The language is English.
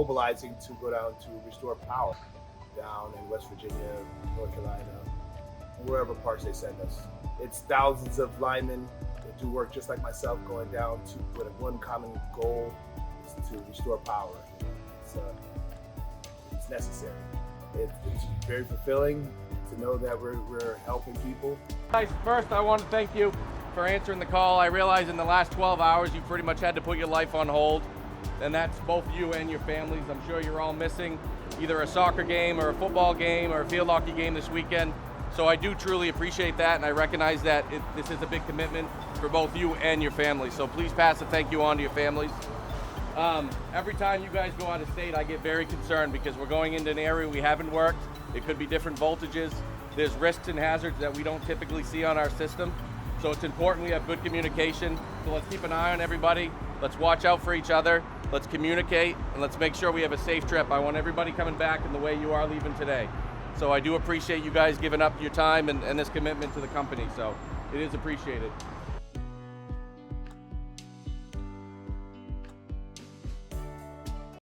mobilizing to go down to restore power down in West Virginia, North Carolina, wherever parts they send us. It's thousands of linemen that do work just like myself, going down to with one common goal is to restore power. It's necessary. It's very fulfilling to know that we're helping people. Guys, first I want to thank you for answering the call. I realize in the last 12 hours you pretty much had to put your life on hold, and that's both you and your families. I'm sure you're all missing either a soccer game or a football game or a field hockey game this weekend. So I do truly appreciate that, and I recognize that this is a big commitment for both you and your families. So please pass a thank you on to your families. Every time you guys go out of state, I get very concerned because we're going into an area we haven't worked. It could be different voltages. There's risks and hazards that we don't typically see on our system. So it's important we have good communication. So let's keep an eye on everybody. Let's watch out for each other. Let's communicate, and let's make sure we have a safe trip. I want everybody coming back in the way you are leaving today. So I do appreciate you guys giving up your time and this commitment to the company. So it is appreciated.